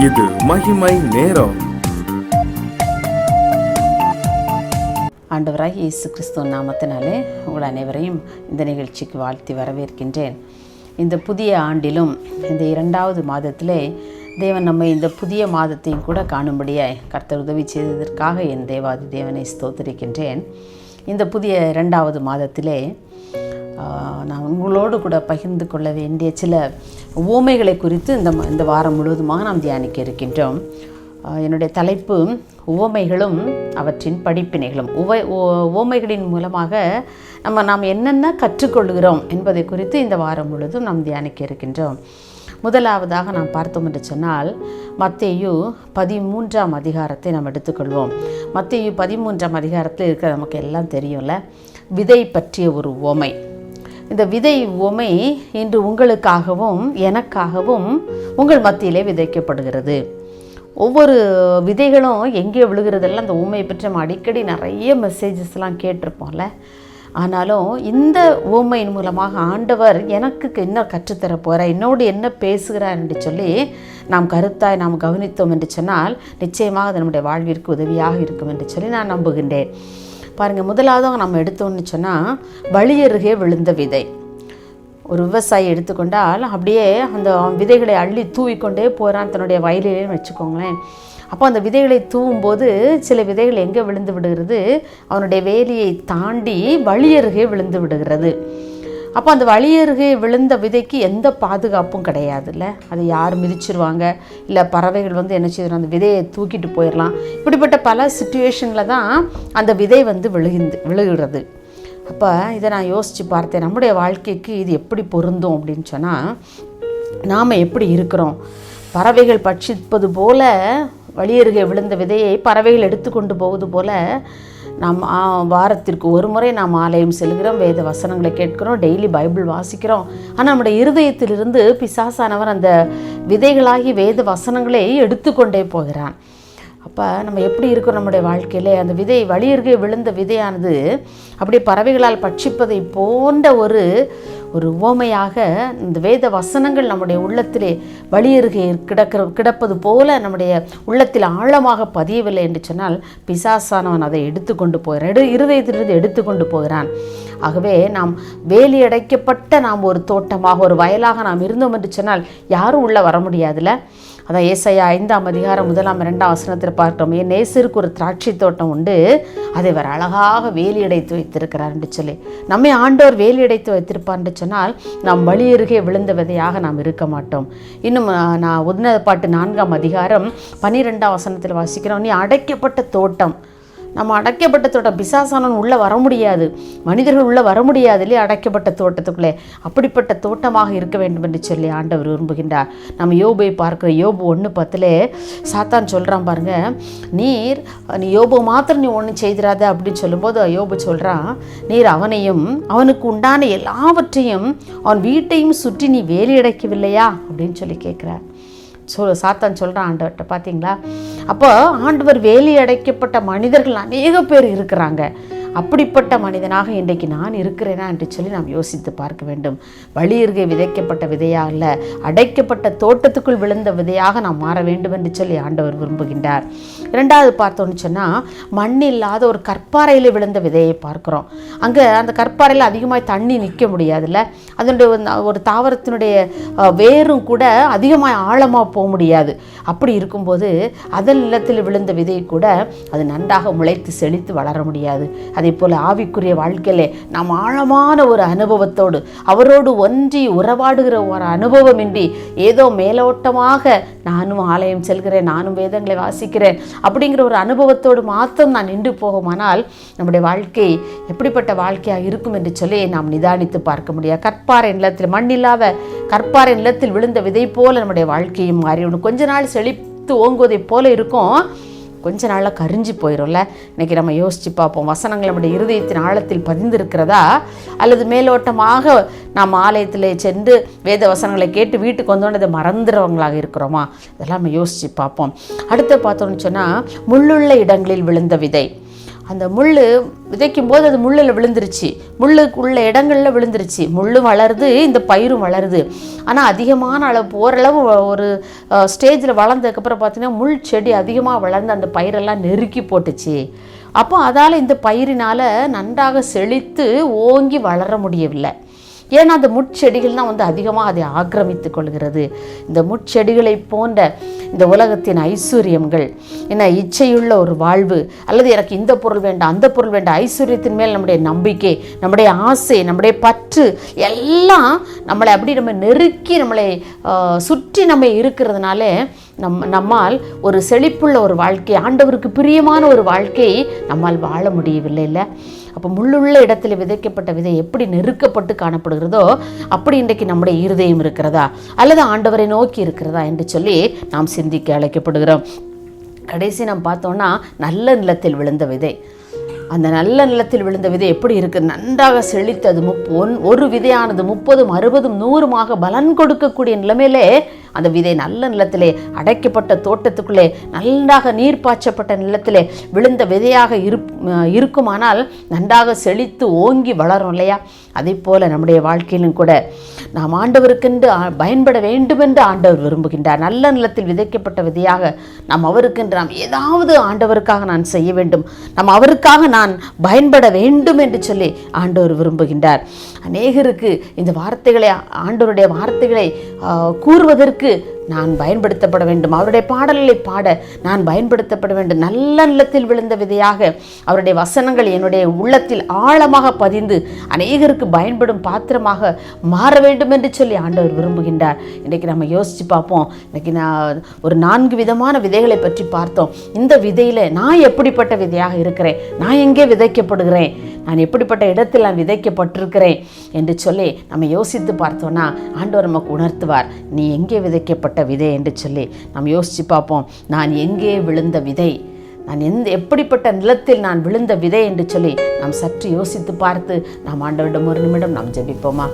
இது மகிமை நேரம். ஆண்டவராகிய இயேசு கிறிஸ்துவின் நாமத்தினாலே உங்கள் அனைவரையும் இந்த நிகழ்ச்சிக்கு வாழ்த்தி வரவேற்கின்றேன். இந்த புதிய ஆண்டிலும் இந்த 2வது மாதத்திலே தேவன் நம்மை இந்த புதிய மாதத்தையும் கூட காணும்படியாய் கர்த்தர் உதவி செய்ததற்காக என் தேவாதி தேவனை ஸ்தோத்திரிக்கின்றேன். இந்த புதிய 2வது மாதத்திலே நான் உங்களோடு கூட பகிர்ந்து கொள்ள வேண்டிய சில உவமைகளை குறித்து இந்த வாரம் முழுவதுமாக நாம் தியானிக்க இருக்கின்றோம். என்னுடைய தலைப்பு உவமைகளும் அவற்றின் படிப்பினைகளும். உவமைகளின் மூலமாக நாம் என்னென்ன கற்றுக்கொள்கிறோம் என்பதை குறித்து இந்த வாரம் முழுவதும் நாம் தியானிக்க இருக்கின்றோம். முதலாவதாக நாம் பார்த்தோம் என்று சொன்னால் மத்தேயு 13ஆம் அதிகாரத்தை நாம் எடுத்துக்கொள்வோம். மத்தேயு 13ஆம் அதிகாரத்தில் இருக்கிற நமக்கு எல்லாம் தெரியும்ல, விதை பற்றிய ஒரு உவமை. இந்த விதை உவமை இன்று உங்களுக்காகவும் எனக்காகவும் உங்கள் மத்தியிலே விதைக்கப்படுகிறது. ஒவ்வொரு விதைகளும் எங்கே விழுகிறதெல்லாம் அந்த உவமையை பற்றி நம்ம அடிக்கடி நிறைய மெசேஜஸ்லாம் கேட்டிருப்போம்ல. ஆனாலும் இந்த உவமையின் மூலமாக ஆண்டவர் எனக்கு என்ன கற்றுத்தர போகிறார், என்னோடு என்ன பேசுகிறார் என்று சொல்லி நாம் கருத்தாய் நாம் கவனித்தோம் என்று சொன்னால் நிச்சயமாக அது நம்முடைய வாழ்விற்கு உதவியாக இருக்கும் என்று சொல்லி நான் நம்புகின்றேன். பாருங்கள், முதலாவதாக நம்ம எடுத்தோம்னு சொன்னால் வழியருகே விழுந்த விதை. ஒரு விவசாயி எடுத்துக்கொண்டால் அப்படியே அந்த விதைகளை அள்ளி தூவிக்கொண்டே போகிறான் தன்னுடைய வயலிலே வச்சுக்கோங்களேன். அப்போ அந்த விதைகளை தூவும்போது சில விதைகள் எங்கே விழுந்து விடுகிறது, அவனுடைய வேலியை தாண்டி வழியருகே விழுந்து விடுகிறது. அப்போ அந்த வழியருகே விழுந்த விதைக்கு எந்த பாதுகாப்பும் கிடையாதுல்ல. அதை யார் மிதிச்சிருவாங்க, இல்லை பறவைகள் என்ன செய்யணும், அந்த விதையை தூக்கிட்டு போயிடலாம். இப்படிப்பட்ட பல சிச்சுவேஷனில் தான் அந்த விதை விழுகிறது. அப்போ இதை நான் யோசித்து பார்த்தேன், நம்முடைய வாழ்க்கைக்கு இது எப்படி பொருந்தும் அப்படின்னு சொன்னால், நாம் எப்படி இருக்கிறோம். பறவைகள் பட்சிப்பது போல வழியருகே விழுந்த விதையை பறவைகள் எடுத்து கொண்டு போவது போல நாம் வாரத்திற்கு ஒரு முறை நாம் ஆலயம் செல்கிறோம், வேத வசனங்களை கேட்கிறோம், டெய்லி பைபிள் வாசிக்கிறோம். ஆனால் நம்முடைய இருதயத்திலிருந்து பிசாசானவர் அந்த விதைகளாகி வேத வசனங்களை எடுத்துக்கொண்டே போகிறான். அப்போ நம்ம எப்படி இருக்கிறோம் நம்முடைய வாழ்க்கையிலே, அந்த விதை வழியருகே விழுந்த விதையானது அப்படியே பறவைகளால் பட்சிப்பதை போன்ற ஒரு உவமையாக இந்த வேத வசனங்கள் நம்முடைய உள்ளத்திலே வழியருகே கிடப்பது போல நம்முடைய உள்ளத்தில் ஆழமாக பதியவில்லை என்று சொன்னால் பிசாசானவன் அதை எடுத்துக்கொண்டு போகிறான், இருதயத்திலிருந்து எடுத்துக்கொண்டு போகிறான். ஆகவே நாம் வேலி அடைக்கப்பட்ட நாம் ஒரு தோட்டமாக ஒரு வயலாக நாம் இருந்தோம் என்று சொன்னால் யாரும் உள்ளே வர முடியாதுல்ல. அதான் ஏசாயா 5ஆம் அதிகாரம் 1ஆம் 2ஆம் வசனத்தில் பார்க்கிறோம், என் நேசருக்கு ஒரு திராட்சை தோட்டம் உண்டு, அதை அவர் அழகாக வேலி அடைத்து வைத்திருக்கிறார் என்று சொல்லி. நம்மை ஆண்டவர் வேலி அடைத்து வைத்திருப்பார் என்று சொன்னால் நாம் வழியருகே விழுந்த விதையாக நாம் இருக்க மாட்டோம். இன்னும் நான் உன்னத பாட்டு 4ஆம் அதிகாரம் 12ஆம் வசனத்தில் வாசிக்கிறோம், நீ அடைக்கப்பட்ட தோட்டம். நம்ம அடைக்கப்பட்ட தோட்டம், பிசாசானவன் உள்ளே வர முடியாது, மனிதர்கள் உள்ளே வர முடியாது இல்லையா அடைக்கப்பட்ட தோட்டத்துக்குள்ளே. அப்படிப்பட்ட தோட்டமாக இருக்க வேண்டும் என்று சொல்லி ஆண்டவர் விரும்புகின்றார். நம்ம யோபை பார்க்குற யோபு 1:10 சாத்தான் சொல்கிறான் பாருங்க, நீ யோபு மாத்திரம் நீ ஒன்றும் செய்திராத அப்படின்னு சொல்லும்போது யோபு சொல்கிறான், நீர் அவனையும் அவனுக்கு உண்டான எல்லாவற்றையும் அவன் வீட்டையும் சுற்றி நீ வேலி அடைக்கவில்லையா அப்படின்னு சொல்லி கேட்குறார். சாத்தான் சொல்கிறான் ஆண்டவர்கிட்ட. பார்த்தீங்களா, அப்போ ஆண்டவர் வேலி அடைக்கப்பட்ட மனிதர்கள் அநேக பேர் இருக்கிறாங்க. அப்படிப்பட்ட மனிதனாக இன்றைக்கு நான் இருக்கிறேனா என்று சொல்லி நாம் யோசித்து பார்க்க வேண்டும். வழியருகே விதைக்கப்பட்ட விதையாக அல்ல, அடைக்கப்பட்ட தோட்டத்துக்குள் விழுந்த விதையாக நாம் மாற வேண்டும் என்று சொல்லி ஆண்டவர் விரும்புகின்றார். 2வது பார்த்தோன்னு சொன்னால் மண் இல்லாத ஒரு கற்பாறையில் விழுந்த விதையை பார்க்குறோம். அங்கே அந்த கற்பாறையில் அதிகமாக தண்ணி நிற்க முடியாதுல்ல, அதனுடைய ஒரு தாவரத்தினுடைய வேரும் கூட அதிகமாக ஆழமாக போக முடியாது. அப்படி இருக்கும்போது அதன் நிலத்தில் விழுந்த விதை கூட அது நன்றாக முளைத்து செழித்து வளர முடியாது. அதே போல் ஆவிக்குரிய வாழ்க்கையிலே நாம் ஆழமான ஒரு அனுபவத்தோடு அவரோடு ஒன்றி உறவாடுகிற ஒரு அனுபவமின்றி ஏதோ மேலோட்டமாக நானும் ஆலயம் செல்கிறேன், நானும் வேதங்களை வாசிக்கிறேன் அப்படிங்கிற ஒரு அனுபவத்தோடு மாத்திரம் நான் நின்று போகுமானால் நம்முடைய வாழ்க்கை எப்படிப்பட்ட வாழ்க்கையாக இருக்கும் என்று சொல்லி நாம் நிதானித்து பார்க்க முடியாது. கற்பாறை நிலத்தில், மண் இல்லாத கற்பாறை நிலத்தில் விழுந்த விதை போல நம்முடைய வாழ்க்கையும் மாறிவிடும். கொஞ்ச நாள் செழித்து ஓங்குவதை போல இருக்கும், கொஞ்ச நாளில் கரிஞ்சு போயிடும்ல. இன்றைக்கி நம்ம யோசித்து பார்ப்போம், வசனங்கள் நம்முடைய இருதயத்தின் ஆழத்தில் பதிந்திருக்கிறதா, அல்லது மேலோட்டமாக நாம் ஆலயத்தில் சென்று வேத வசனங்களை கேட்டு வீட்டுக்கு வந்தோன்னதை மறந்துடுறவங்களாக இருக்கிறோமா? இதெல்லாம் நம்ம யோசித்து பார்ப்போம். அடுத்து பார்த்தோன்னு சொன்னால் முள்ளுள்ள இடங்களில் விழுந்த விதை. அந்த முள் விதைக்கும் போது அது முள்ளில் விழுந்துருச்சு, முள்ளுக்கு உள்ள இடங்களில் விழுந்துருச்சு. முள்ளும் வளருது, இந்த பயிரும் வளருது. ஆனால் அதிகமான அளவு ஓரளவு ஒரு ஸ்டேஜில் வளர்ந்ததுக்கப்புறம் பார்த்தீங்கன்னா முள் செடி அதிகமாக வளர்ந்து அந்த பயிரெல்லாம் நெருக்கி போட்டுச்சு. அப்போ அதால் இந்த பயிரினால் நன்றாக செழித்து ஓங்கி வளர முடியவில்லை. ஏன்னா அந்த முட்செடிகள் தான் அதிகமாக அதை ஆக்கிரமித்து கொள்கிறது. இந்த முட்செடிகளை போன்ற இந்த உலகத்தின் ஐஸ்வர்யங்கள், என்ன இச்சையுள்ள ஒரு வாழ்வு, அல்லது எனக்கு இந்த பொருள் வேண்டாம் அந்த பொருள் வேண்டாம், ஐஸ்வர்யத்தின் மேல் நம்முடைய நம்பிக்கை, நம்முடைய ஆசை, நம்முடைய பற்று எல்லாம் நம்மளை அப்படி நம்ம நெருக்கி நம்மளை சுற்றி நம்ம இருக்கிறதுனால நம்மால் ஒரு செழிப்புள்ள ஒரு வாழ்க்கை, ஆண்டவருக்கு பிரியமான ஒரு வாழ்க்கை நம்மால் வாழ முடியவில்லை. இல்லை? அப்போ முள்ளுள்ள இடத்துல விதைக்கப்பட்ட விதை எப்படி நெருக்கப்பட்டு காணப்படுகிறதோ அப்படி இன்றைக்கு நம்முடைய இருதயம் இருக்கிறதா அல்லது ஆண்டவரை நோக்கி இருக்கிறதா என்று சொல்லி நாம் சிந்திக்க அழைக்கப்படுகிறோம். கடைசி நாம் பார்த்தோம்னா நல்ல நிலத்தில் விழுந்த விதை. அந்த நல்ல நிலத்தில் விழுந்த விதை எப்படி இருக்குது? நன்றாக செழித்தது. ஒரு விதையானது 30, 60, 100 பலன் கொடுக்கக்கூடிய நிலைமையிலே அந்த விதை நல்ல நிலத்திலே, அடைக்கப்பட்ட தோட்டத்துக்குள்ளே, நன்றாக நீர் பாய்ச்சப்பட்ட நிலத்திலே விழுந்த விதையாக இருக்குமானால் நன்றாக செழித்து ஓங்கி வளரும் இல்லையா? அதே போல் நம்முடைய வாழ்க்கையிலும் கூட நாம் ஆண்டவருக்கென்று பயன்பட வேண்டுமென்று ஆண்டவர் விரும்புகின்றார். நல்ல நிலத்தில் விதைக்கப்பட்ட விதையாக நாம் அவருக்கென்று நாம் ஏதாவது ஆண்டவருக்காக நான் செய்ய வேண்டும், நாம் அவருக்காக நான் பயன்பட வேண்டும் என்று சொல்லி ஆண்டவர் விரும்புகின்றார். அநேகருக்கு இந்த வார்த்தைகளை, ஆண்டவருடைய வார்த்தைகளை கூறுவதற்கு நான் பயன்படுத்தப்பட வேண்டும், அவருடைய பாடல்களை பாட நான் பயன்படுத்தப்பட வேண்டும். நல்ல நிலத்தில் விழுந்த விதையாக அவருடைய வசனங்கள் என்னுடைய உள்ளத்தில் ஆழமாக பதிந்து அநேகருக்கு பயன்படும் பாத்திரமாக மாற வேண்டும் என்று சொல்லி ஆண்டவர் விரும்புகின்றார். இன்றைக்கு நம்ம யோசித்து பார்ப்போம். இன்றைக்கி நான் ஒரு 4 விதமான விதைகளை பற்றி பார்த்தோம். இந்த விதையில் நான் எப்படிப்பட்ட விதையாக இருக்கிறேன், நான் எங்கே விதைக்கப்படுகிறேன், நான் எப்படிப்பட்ட இடத்தில் நான் விதைக்கப்பட்டிருக்கிறேன் என்று சொல்லி நம்ம யோசித்து பார்த்தோன்னா ஆண்டவர் நமக்கு உணர்த்துவார், நீ எங்கே விதைக்கப்பட்ட விதை என்று சொல்லி நாம் யோசித்து பார்ப்போம். நான் எங்கே விழுந்த விதை, நான் எப்படிப்பட்ட நிலத்தில் நான் விழுந்த விதை என்று சொல்லி நாம் சற்று யோசித்து பார்த்து நாம் ஆண்டவரிடம் ஒரு நிமிடம் நாம் ஜெபிப்போமா?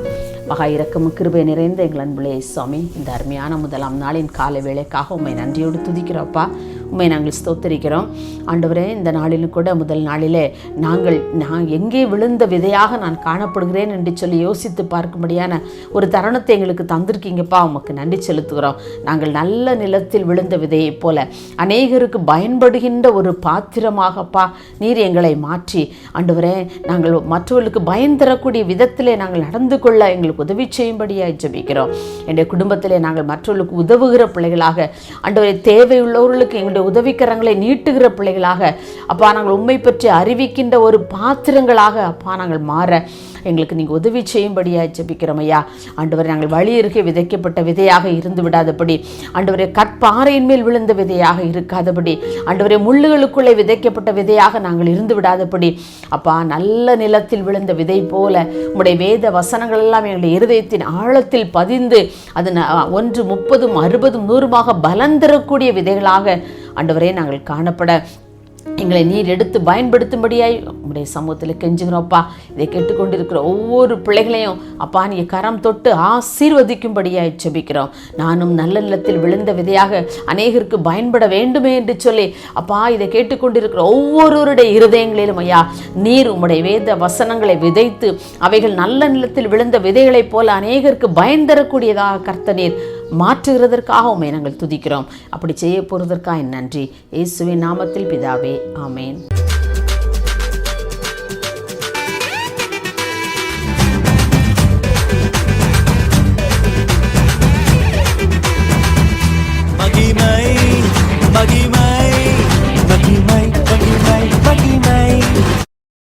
மகா இரக்கமும் கிருபை நிறைந்த எங்கள் அன்புலே சுவாமி, இந்த அருமையான முதலாம் நாளின் காலை வேளைக்காக உண்மை நன்றியோடு துதிக்கிறோப்பா. உண்மை நாங்கள் ஸ்தோத்திரிக்கிறோம் ஆண்டவரே. இந்த நாளிலும் கூட முதல் நாளிலே நான் எங்கே விழுந்த விதையாக நான் காணப்படுகிறேன் என்று சொல்லி யோசித்து பார்க்கும்படியான ஒரு தருணத்தை எங்களுக்கு தந்திருக்கீங்கப்பா. உமக்கு நன்றி செலுத்துகிறோம். நாங்கள் நல்ல நிலத்தில் விழுந்த விதையை போல அநேகருக்கு பயன்படுகின்ற ஒரு பாத்திரமாகப்பா நீர் எங்களை மாற்றி ஆண்டவரே, நாங்கள் மற்றவர்களுக்கு பயன் தரக்கூடிய விதத்திலே நாங்கள் நடந்து கொள்ள எங்களுக்கு உதவி செய்யும்படியாக ஜெபிக்கிறோம். என்னுடைய குடும்பத்திலே நாங்கள் மற்றவர்களுக்கு உதவுகிற பிள்ளைகளாக, ஆண்டவரே தேவையுள்ளவர்களுக்கு எங்களுடைய உதவிக்கரங்களை நீட்டுகிற பிள்ளைகளாக அப்பா நாங்கள் உண்மை பற்றி அறிவிக்கின்ற ஒரு பாத்திரங்களாக அப்பா நாங்கள் மாற எங்களுக்கு நீங்கள் உதவி செய்யும்படியாக ஜெபிக்கிறோம் ஐயா. ஆண்டவரை நாங்கள் வழி அருகே விதைக்கப்பட்ட விதையாக இருந்து விடாதபடி, ஆண்டவரை கற்பாறையின் மேல் விழுந்த விதையாக இருக்காதபடி, ஆண்டவரை முள்ளுகளுக்குள்ளே விதைக்கப்பட்ட விதையாக நாங்கள் இருந்து விடாதபடி அப்பா நல்ல நிலத்தில் விழுந்த விதை போல உம்முடைய வேத வசனங்கள் எல்லாம் எங்களுடைய இருதயத்தின் ஆழத்தில் பதிந்து அது 1, 30, 60, 100 பலன் தரக்கூடிய விதைகளாக ஆண்டவரே நாங்கள் காணப்பட எங்களை நீர் எடுத்து பயன்படுத்தும்படியாய் உங்களுடைய சமூகத்தில் கெஞ்சுகிறோம்ப்பா. இதை கேட்டுக்கொண்டிருக்கிற ஒவ்வொரு பிள்ளைகளையும் அப்பா நீங்கள் கரம் தொட்டு ஆசீர்வதிக்கும்படியாய் ஜெபிக்கிறோம். நானும் நல்ல நிலத்தில் விழுந்த விதையாக அநேகருக்கு பயன்பட வேண்டுமே என்று சொல்லி அப்பா இதை கேட்டுக்கொண்டிருக்கிற ஒவ்வொருவருடைய இருதயங்களிலும் ஐயா நீர் உம்முடைய வேத வசனங்களை விதைத்து அவைகள் நல்ல நிலத்தில் விழுந்த விதைகளைப் போல அநேகருக்கு பயன் தரக்கூடியதாக கர்த்த நீர் மாற்றுகிறதற்காக உம்மை நாங்கள் துதிக்கிறோம். அப்படி செய்ய போறதற்காக நன்றி. இயேசுவின் நாமத்தில் பிதாவே, ஆமேன்.